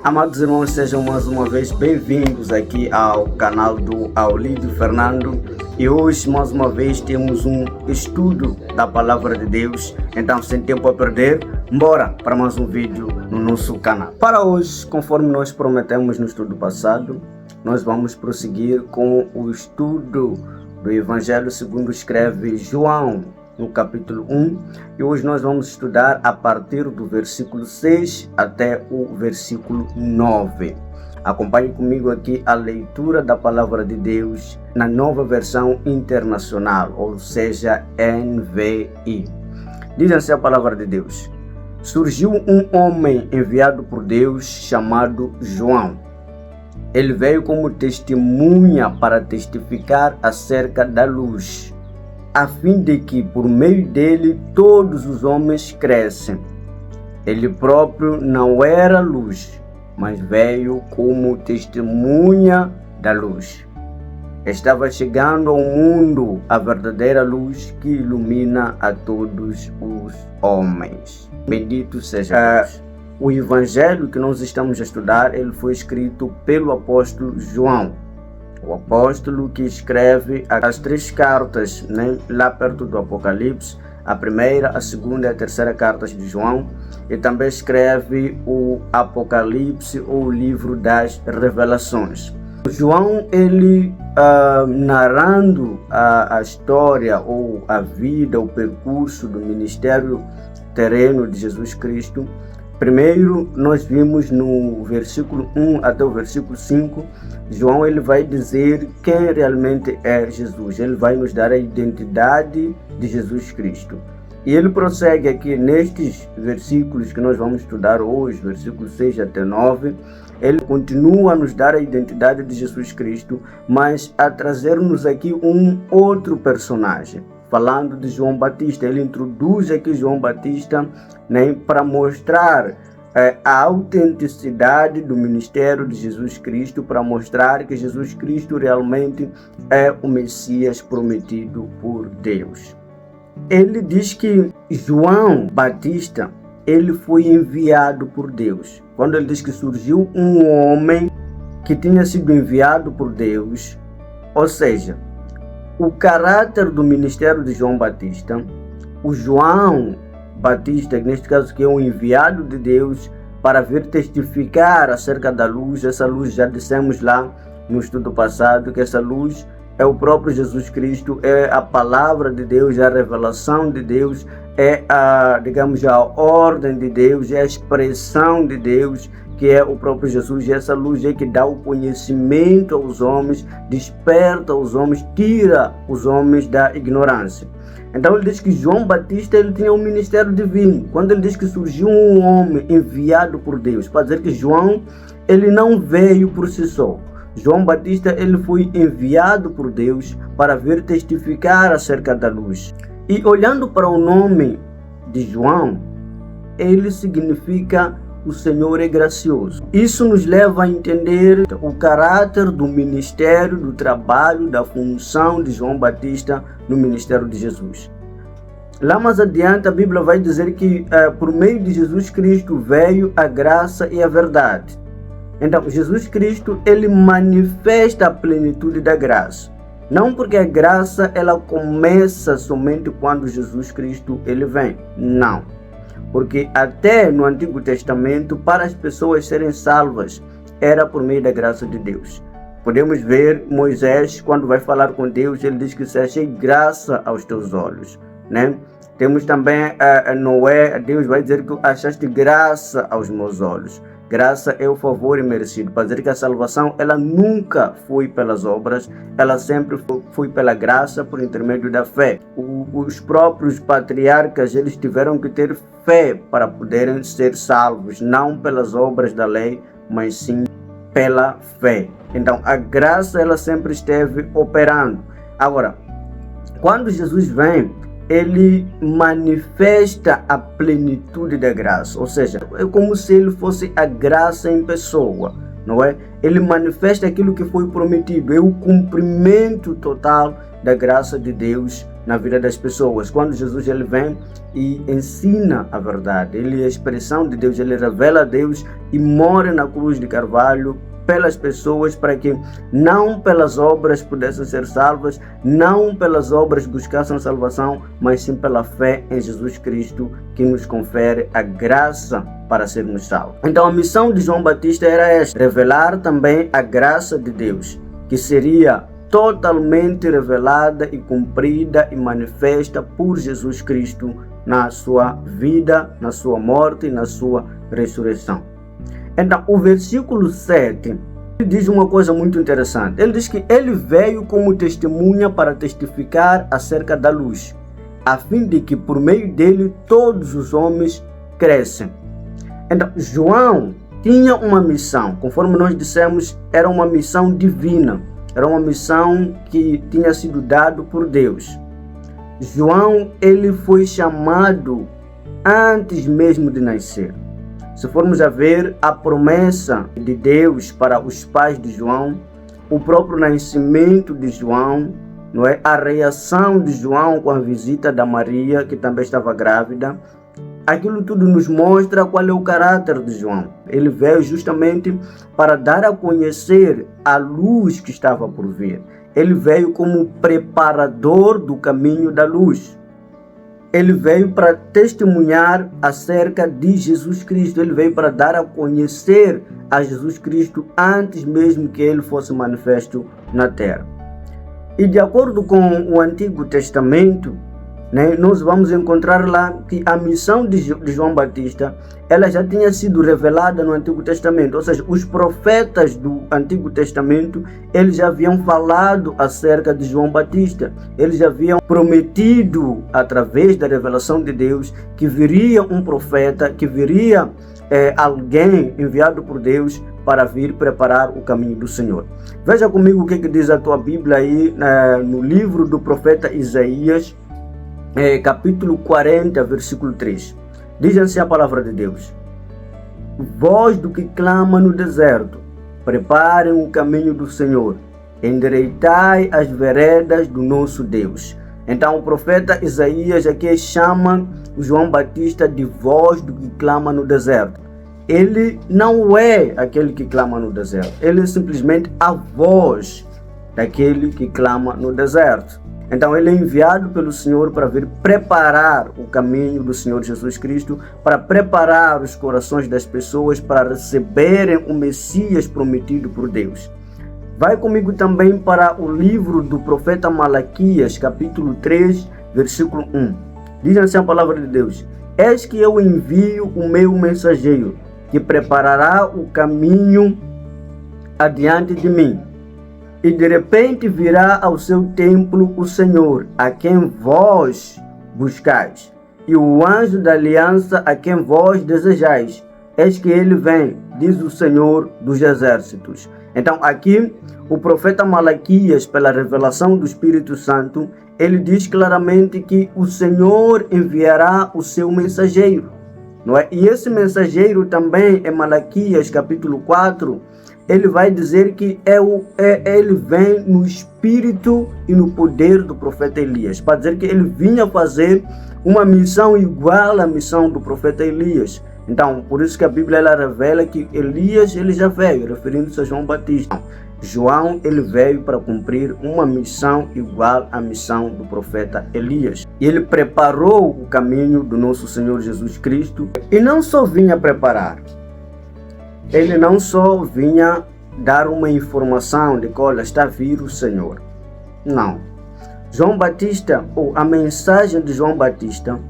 Amados irmãos, sejam mais uma vez bem-vindos aqui ao canal do Aulídio Fernando. E hoje, mais uma vez, temos um estudo da Palavra de Deus. Então, sem tempo a perder, bora para mais um vídeo no nosso canal. Para hoje, conforme nós prometemos no estudo passado, nós vamos prosseguir com o estudo do Evangelho segundo escreve João, no capítulo 1, e hoje nós vamos estudar a partir do versículo 6 até o versículo 9. Acompanhe comigo aqui a leitura da Palavra de Deus na Nova Versão Internacional, ou seja, NVI. Diz assim a Palavra de Deus: Surgiu um homem enviado por Deus chamado João. Ele veio como testemunha para testificar acerca da luz, a fim de que por meio dele todos os homens crescem. Ele próprio não era luz, mas veio como testemunha da luz. Estava chegando ao mundo a verdadeira luz que ilumina a todos os homens. Bendito seja Deus. O evangelho que nós estamos a estudar, ele foi escrito pelo apóstolo João. O apóstolo que escreve as três cartas, lá perto do Apocalipse, a primeira, a segunda e a terceira cartas de João, e também escreve o Apocalipse ou o livro das Revelações. João, ele narrando a história ou a vida, o percurso do ministério terreno de Jesus Cristo. Primeiro, nós vimos no versículo 1 até o versículo 5, João ele vai dizer quem realmente é Jesus. Ele vai nos dar a identidade de Jesus Cristo. E ele prossegue aqui nestes versículos que nós vamos estudar hoje, versículos 6 até 9. Ele continua a nos dar a identidade de Jesus Cristo, mas a trazer-nos aqui um outro personagem. Falando de João Batista, ele introduz aqui João Batista para mostrar a autenticidade do ministério de Jesus Cristo, para mostrar que Jesus Cristo realmente é o Messias prometido por Deus. Ele diz que João Batista, ele foi enviado por Deus. Quando ele diz que surgiu um homem que tinha sido enviado por Deus, ou seja, o caráter do ministério de João Batista, o João Batista, neste caso que é um enviado de Deus para vir testificar acerca da luz. Essa luz já dissemos lá no estudo passado que essa luz é o próprio Jesus Cristo, é a palavra de Deus, é a revelação de Deus, é a ordem de Deus, é a expressão de Deus, que é o próprio Jesus. E essa luz é que dá o conhecimento aos homens, desperta os homens, tira os homens da ignorância. Então ele diz que João Batista ele tinha um ministério divino. Quando ele diz que surgiu um homem enviado por Deus, para dizer que João ele não veio por si só. João Batista ele foi enviado por Deus para vir testificar acerca da luz. E olhando para o nome de João, ele significa o Senhor é gracioso. Isso nos leva a entender o caráter do ministério, do trabalho, da função de João Batista no ministério de Jesus. Lá mais adiante a Bíblia vai dizer que por meio de Jesus Cristo veio a graça e a verdade. Então Jesus Cristo ele manifesta a plenitude da graça. Não porque a graça ela começa somente quando Jesus Cristo ele vem. Não. Porque até no Antigo Testamento, para as pessoas serem salvas, era por meio da graça de Deus. Podemos ver Moisés, quando vai falar com Deus, ele diz que se achei graça aos teus olhos. Temos também Noé, Deus vai dizer que achaste graça aos meus olhos. Graça é o favor imerecido, para dizer que a salvação ela nunca foi pelas obras, ela sempre foi pela graça, por intermédio da fé. Os próprios patriarcas eles tiveram que ter fé para poderem ser salvos, não pelas obras da lei, mas sim pela fé. Então a graça ela sempre esteve operando. Agora, quando Jesus vem, ele manifesta a plenitude da graça, ou seja, é como se ele fosse a graça em pessoa, não é? Ele manifesta aquilo que foi prometido, é o cumprimento total da graça de Deus na vida das pessoas. Quando Jesus ele vem e ensina a verdade, ele é a expressão de Deus, ele revela a Deus e morre na cruz de Carvalho pelas pessoas, para que não pelas obras pudessem ser salvas, não pelas obras buscassem salvação, mas sim pela fé em Jesus Cristo, que nos confere a graça para sermos salvos. Então a missão de João Batista era esta: revelar também a graça de Deus, que seria totalmente revelada e cumprida e manifesta por Jesus Cristo na sua vida, na sua morte e na sua ressurreição. Então, o versículo 7 diz uma coisa muito interessante. Ele diz que ele veio como testemunha para testificar acerca da luz, a fim de que por meio dele todos os homens crescem. Então, João tinha uma missão, conforme nós dissemos, era uma missão divina, era uma missão que tinha sido dada por Deus. João, ele foi chamado antes mesmo de nascer. Se formos a ver a promessa de Deus para os pais de João, o próprio nascimento de João, não é? A reação de João com a visita da Maria, que também estava grávida, aquilo tudo nos mostra qual é o caráter de João. Ele veio justamente para dar a conhecer a luz que estava por vir. Ele veio como preparador do caminho da luz. Ele veio para testemunhar acerca de Jesus Cristo. Ele veio para dar a conhecer a Jesus Cristo antes mesmo que ele fosse manifesto na terra. E de acordo com o Antigo Testamento, nós vamos encontrar lá que a missão de João Batista, ela já tinha sido revelada no Antigo Testamento. Ou seja, os profetas do Antigo Testamento, eles já haviam falado acerca de João Batista. Eles já haviam prometido, através da revelação de Deus, que viria um profeta, que viria alguém enviado por Deus para vir preparar o caminho do Senhor. Veja comigo o que diz a tua Bíblia aí no livro do profeta Isaías, capítulo 40, versículo 3. Diz assim a palavra de Deus: voz do que clama no deserto, preparem o caminho do Senhor, endireitai as veredas do nosso Deus. Então o profeta Isaías aqui chama João Batista de voz do que clama no deserto. Ele não é aquele que clama no deserto, ele é simplesmente a voz daquele que clama no deserto. Então ele é enviado pelo Senhor para vir preparar o caminho do Senhor Jesus Cristo, para preparar os corações das pessoas para receberem o Messias prometido por Deus. Vai comigo também para o livro do profeta Malaquias, capítulo 3, versículo 1. Diz assim a palavra de Deus: eis que eu envio o meu mensageiro, que preparará o caminho adiante de mim. E de repente virá ao seu templo o Senhor, a quem vós buscais, e o anjo da aliança, a quem vós desejais. Eis que ele vem, diz o Senhor dos exércitos. Então aqui o profeta Malaquias, pela revelação do Espírito Santo, ele diz claramente que o Senhor enviará o seu mensageiro, não é? E esse mensageiro também, em Malaquias capítulo 4, ele vai dizer que ele vem no espírito e no poder do profeta Elias, para dizer que ele vinha fazer uma missão igual à missão do profeta Elias. Então, por isso que a Bíblia ela revela que Elias ele já veio, referindo-se a João Batista. João ele veio para cumprir uma missão igual à missão do profeta Elias. E ele preparou o caminho do nosso Senhor Jesus Cristo. E não só vinha preparar, ele não só vinha dar uma informação de que, olha, está a vir o Senhor. Não. João Batista, ou a mensagem de João Batista,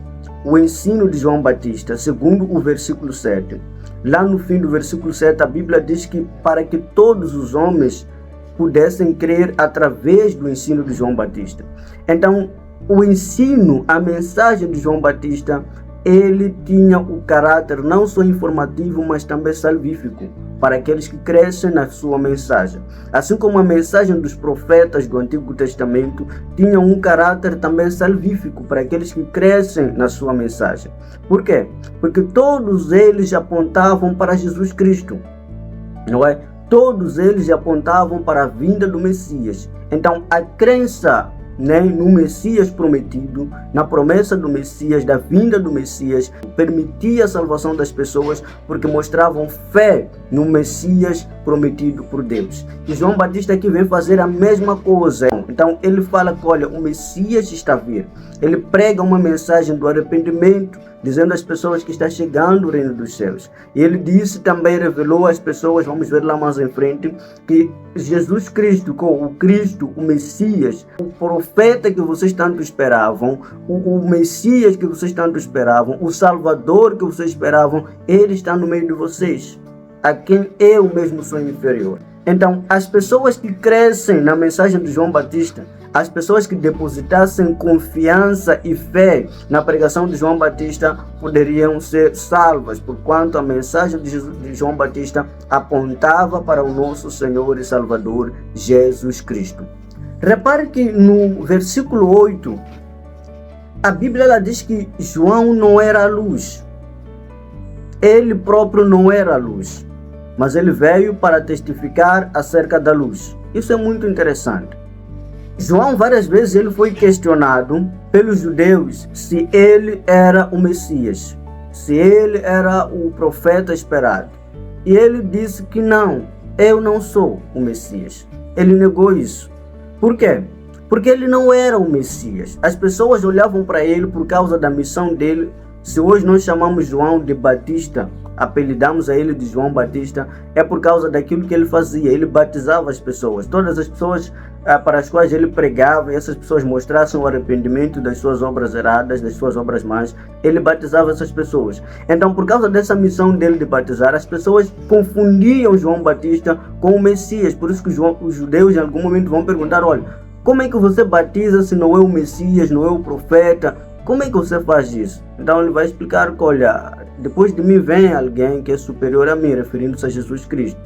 o ensino de João Batista, segundo o versículo 7. Lá no fim do versículo 7, a Bíblia diz que para que todos os homens pudessem crer através do ensino de João Batista. Então, o ensino, a mensagem de João Batista, ele tinha o caráter não só informativo, mas também salvífico, para aqueles que crescem na sua mensagem. Assim como a mensagem dos profetas do Antigo Testamento tinha um caráter também salvífico, para aqueles que crescem na sua mensagem. Por quê? Porque todos eles apontavam para Jesus Cristo, não é? Todos eles apontavam para a vinda do Messias. Então, a crença nem no Messias prometido, na promessa do Messias, da vinda do Messias, permitia a salvação das pessoas porque mostravam fé no Messias prometido por Deus. E João Batista aqui vem fazer a mesma coisa. Então ele fala que, olha, o Messias está a vir. Ele prega uma mensagem do arrependimento, dizendo às pessoas que está chegando o reino dos céus. E ele disse também, revelou às pessoas, vamos ver lá mais em frente, que Jesus Cristo, o Messias, o profeta que vocês tanto esperavam, o Messias que vocês tanto esperavam, o Salvador que vocês esperavam, ele está no meio de vocês, a quem eu mesmo sou inferior. Então, as pessoas que crescem na mensagem de João Batista, as pessoas que depositassem confiança e fé na pregação de João Batista poderiam ser salvas, porquanto a mensagem de João Batista apontava para o nosso Senhor e Salvador Jesus Cristo. Repare que no versículo 8, a Bíblia ela diz que João não era a luz. Ele próprio não era a luz, mas ele veio para testificar acerca da luz. Isso é muito interessante. João várias vezes ele foi questionado pelos judeus se ele era o Messias, se ele era o profeta esperado. E ele disse que não, eu não sou o Messias. Ele negou isso. Por quê? Porque ele não era o Messias. As pessoas olhavam para ele por causa da missão dele. Se hoje nós chamamos João de Batista, apelidamos a ele de João Batista, é por causa daquilo que ele fazia. Ele batizava as pessoas. Todas as pessoas para as quais ele pregava, e essas pessoas mostrassem o arrependimento das suas obras erradas, das suas obras más, ele batizava essas pessoas. Então, por causa dessa missão dele de batizar, as pessoas confundiam João Batista com o Messias. Por isso que os judeus em algum momento vão perguntar, olha, como é que você batiza se não é o Messias, não é o profeta? Como é que você faz isso? Então ele vai explicar que, olha, depois de mim vem alguém que é superior a mim, referindo-se a Jesus Cristo.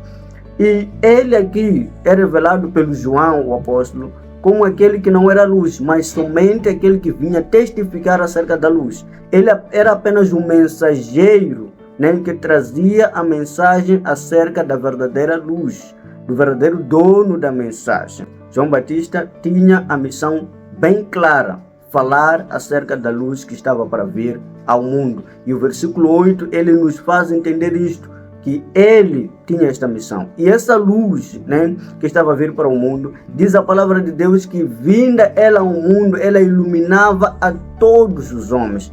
E ele aqui é revelado pelo João, o apóstolo, como aquele que não era luz, mas somente aquele que vinha testificar acerca da luz. Ele era apenas um mensageiro, né, que trazia a mensagem acerca da verdadeira luz, do verdadeiro dono da mensagem. João Batista tinha a missão bem clara, falar acerca da luz que estava para vir ao mundo. E o versículo 8, ele nos faz entender isto, que ele tinha esta missão. E essa luz, né, que estava a vir para o mundo, diz a palavra de Deus que vinda ela ao mundo, ela iluminava a todos os homens.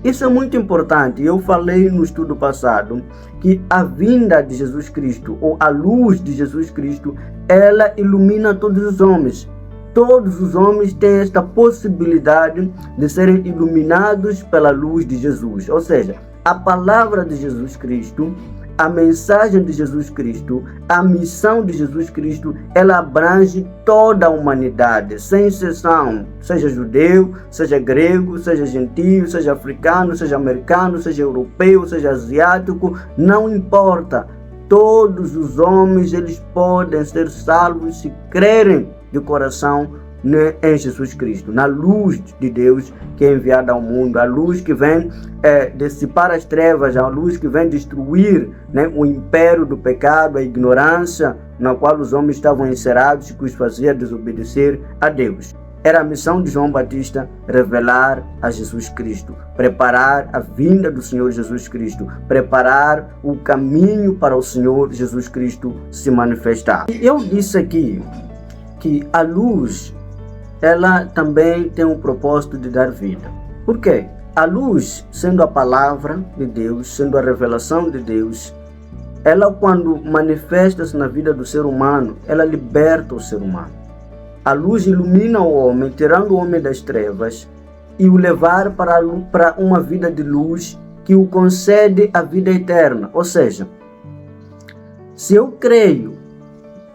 Isso é muito importante. Eu falei no estudo passado que a vinda de Jesus Cristo, ou a luz de Jesus Cristo, ela ilumina todos os homens. Todos os homens têm esta possibilidade de serem iluminados pela luz de Jesus. Ou seja, a palavra de Jesus Cristo, a mensagem de Jesus Cristo, a missão de Jesus Cristo, ela abrange toda a humanidade, sem exceção, seja judeu, seja grego, seja gentio, seja africano, seja americano, seja europeu, seja asiático, não importa. Todos os homens, eles podem ser salvos se crerem de coração em Jesus Cristo, na luz de Deus que é enviada ao mundo, a luz que vem dissipar as trevas, a luz que vem destruir, né, o império do pecado, a ignorância na qual os homens estavam encerrados e que os fazia desobedecer a Deus. Era a missão de João Batista revelar a Jesus Cristo, preparar a vinda do Senhor Jesus Cristo, preparar o caminho para o Senhor Jesus Cristo se manifestar. E eu disse aqui que a luz, ela também tem um propósito de dar vida. Por quê? A luz, sendo a palavra de Deus, sendo a revelação de Deus, ela quando manifesta-se na vida do ser humano, ela liberta o ser humano. A luz ilumina o homem, tirando o homem das trevas e o levar para uma vida de luz que o concede a vida eterna. Ou seja, se eu creio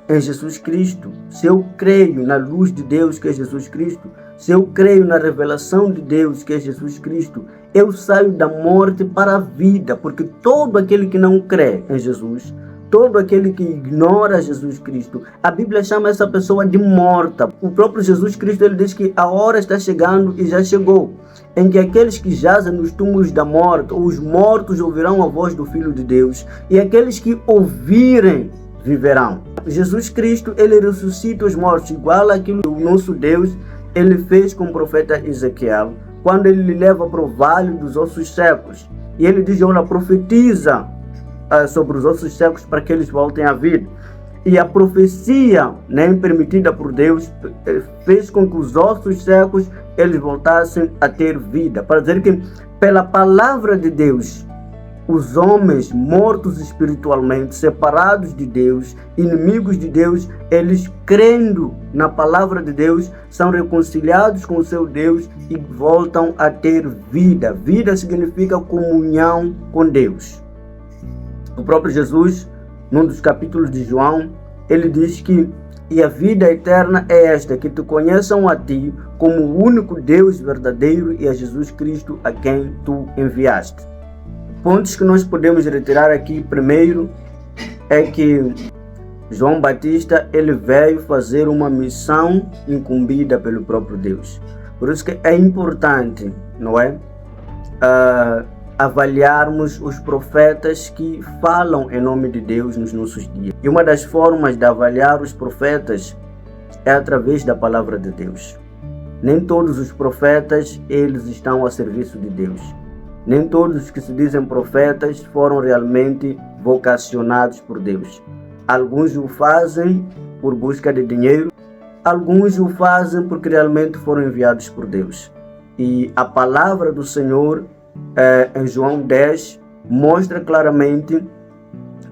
em Jesus Cristo, se eu creio na luz de Deus que é Jesus Cristo, se eu creio na revelação de Deus que é Jesus Cristo, eu saio da morte para a vida, porque todo aquele que não crê em Jesus, todo aquele que ignora Jesus Cristo, a Bíblia chama essa pessoa de morta. O próprio Jesus Cristo, ele diz que a hora está chegando e já chegou, em que aqueles que jazem nos túmulos da morte, ou os mortos ouvirão a voz do Filho de Deus, e aqueles que ouvirem viverão. Jesus Cristo, ele ressuscita os mortos, igual àquilo que o nosso Deus, ele fez com o profeta Ezequiel, quando ele lhe leva para o vale dos ossos secos. E ele diz, olha, profetiza sobre os ossos secos para que eles voltem à vida. E a profecia, né, permitida por Deus, fez com que os ossos secos eles voltassem a ter vida. Para dizer que pela palavra de Deus, os homens mortos espiritualmente, separados de Deus, inimigos de Deus, eles crendo na palavra de Deus, são reconciliados com o seu Deus e voltam a ter vida. Vida significa comunhão com Deus. O próprio Jesus, num dos capítulos de João, ele diz que e a vida eterna é esta, que te conheçam a ti como o único Deus verdadeiro e a Jesus Cristo a quem tu enviaste. Pontos que nós podemos retirar aqui, primeiro, é que João Batista ele veio fazer uma missão incumbida pelo próprio Deus. Por isso que é importante, não é? Avaliarmos os profetas que falam em nome de Deus nos nossos dias. E uma das formas de avaliar os profetas é através da palavra de Deus. Nem todos os profetas eles estão a serviço de Deus. Nem todos os que se dizem profetas foram realmente vocacionados por Deus. Alguns o fazem por busca de dinheiro, alguns o fazem porque realmente foram enviados por Deus. E a palavra do Senhor em João 10 mostra claramente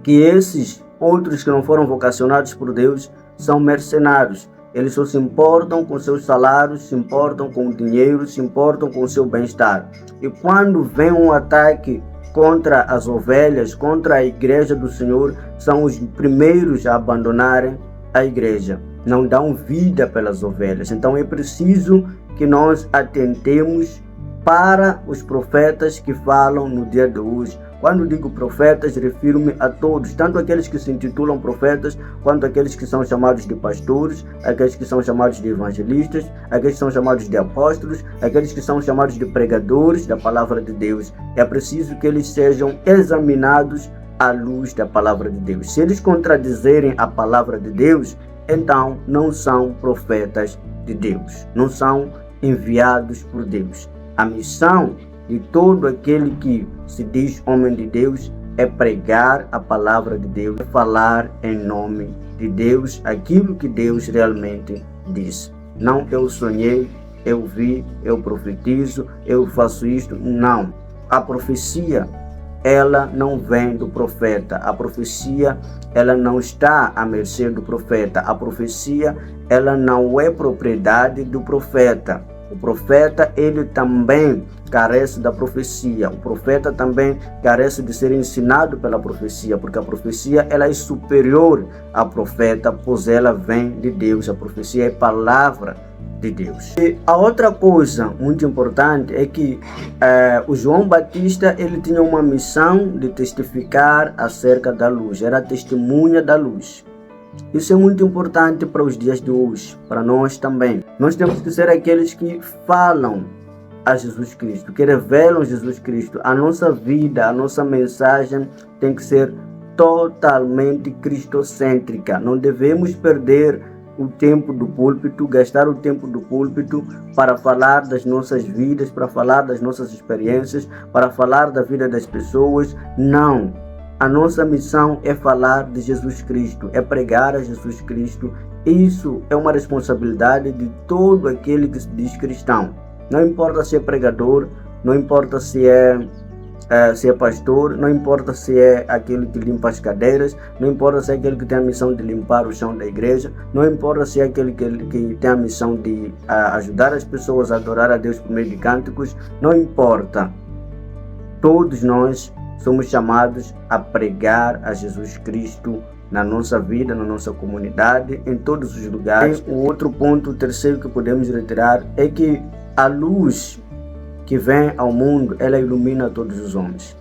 que esses outros que não foram vocacionados por Deus são mercenários. Eles só se importam com seus salários, se importam com o dinheiro, se importam com o seu bem-estar. E quando vem um ataque contra as ovelhas, contra a igreja do Senhor, são os primeiros a abandonarem a igreja. Não dão vida pelas ovelhas. Então é preciso que nós atentemos para os profetas que falam no dia de hoje. Quando digo profetas, refiro-me a todos, tanto aqueles que se intitulam profetas, quanto aqueles que são chamados de pastores, aqueles que são chamados de evangelistas, aqueles que são chamados de apóstolos, aqueles que são chamados de pregadores da palavra de Deus. É preciso que eles sejam examinados à luz da palavra de Deus. Se eles contradizerem a palavra de Deus, então não são profetas de Deus, não são enviados por Deus. A missão de todo aquele que se diz homem de Deus é pregar a palavra de Deus, é falar em nome de Deus aquilo que Deus realmente diz. Não eu sonhei, eu vi, eu profetizo, eu faço isto. Não. A profecia, ela não vem do profeta. A profecia, ela não está à mercê do profeta. A profecia, ela não é propriedade do profeta. O profeta, ele também carece da profecia. O profeta também carece de ser ensinado pela profecia, porque a profecia ela é superior ao profeta, pois ela vem de Deus. A profecia é palavra de Deus. E a outra coisa muito importante é que o João Batista ele tinha uma missão de testificar acerca da luz. Era a testemunha da luz. Isso é muito importante para os dias de hoje, para nós também. Nós temos que ser aqueles que falam a Jesus Cristo, que revelam Jesus Cristo. A nossa vida, a nossa mensagem tem que ser totalmente cristocêntrica. Não devemos perder o tempo do púlpito, gastar o tempo do púlpito para falar das nossas vidas, para falar das nossas experiências, para falar da vida das pessoas. Não. A nossa missão é falar de Jesus Cristo, é pregar a Jesus Cristo. Isso é uma responsabilidade de todo aquele que se diz cristão. Não importa se é pregador, não importa se é pastor, não importa se é aquele que limpa as cadeiras, não importa se é aquele que tem a missão de limpar o chão da igreja, não importa se é aquele que tem a missão de ajudar as pessoas a adorar a Deus por meio de cânticos, não importa. Todos nós somos chamados a pregar a Jesus Cristo na nossa vida, na nossa comunidade, em todos os lugares. O outro ponto, o terceiro que podemos retirar, é que a luz que vem ao mundo, ela ilumina todos os homens.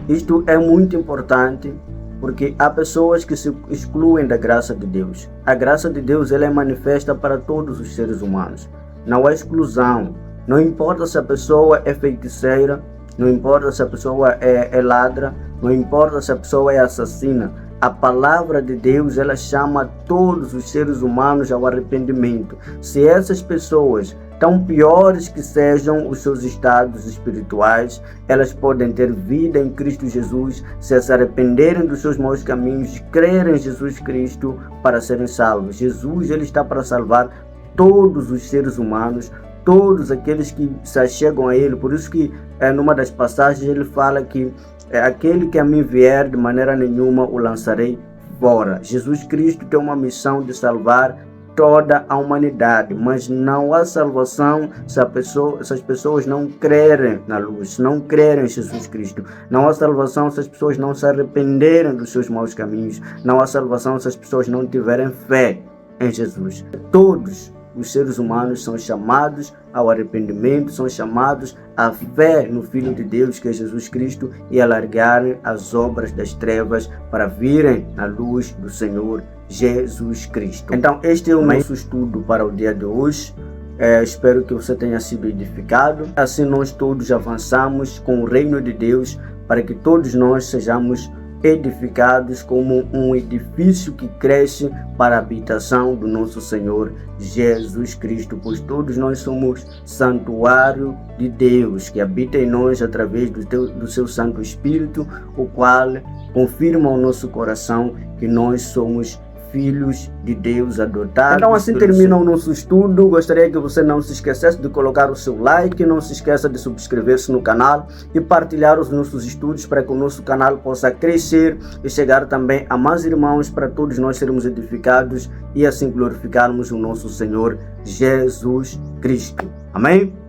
Isto é muito importante porque há pessoas que se excluem da graça de Deus. A graça de Deus ela é manifesta para todos os seres humanos. Não há exclusão. Não importa se a pessoa é feiticeira, não importa se a pessoa é ladra, não importa se a pessoa é assassina. a palavra de Deus, ela chama todos os seres humanos ao arrependimento. Se essas pessoas, tão piores que sejam os seus estados espirituais, elas podem ter vida em Cristo Jesus, se arrependerem dos seus maus caminhos, crerem em Jesus Cristo para serem salvos. Jesus, ele está para salvar todos os seres humanos, todos aqueles que se achegam a ele. Por isso que numa das passagens ele fala que aquele que a mim vier, de maneira nenhuma o lançarei fora. Jesus Cristo tem uma missão de salvar toda a humanidade, mas não há salvação se as pessoas não crerem na luz, não crerem em Jesus Cristo. Não há salvação se as pessoas não se arrependerem dos seus maus caminhos. Não há salvação se as pessoas não tiverem fé em Jesus. Todos os seres humanos são chamados ao arrependimento, são chamados à fé no Filho de Deus, que é Jesus Cristo, e a largarem as obras das trevas para virem à luz do Senhor Jesus Cristo. Então, este é o nosso estudo para o dia de hoje. Espero que você tenha sido edificado. Assim nós todos avançamos com o reino de Deus, para que todos nós sejamos edificados como um edifício que cresce para a habitação do nosso Senhor Jesus Cristo, pois todos nós somos santuário de Deus, que habita em nós através do seu Santo Espírito, o qual confirma ao nosso coração que nós somos filhos de Deus adotados. Então assim termina o nosso estudo. Gostaria que você não se esquecesse de colocar o seu like, não se esqueça de subscrever-se no canal e partilhar os nossos estudos para que o nosso canal possa crescer e chegar também a mais irmãos, para todos nós sermos edificados e assim glorificarmos o nosso Senhor Jesus Cristo. Amém?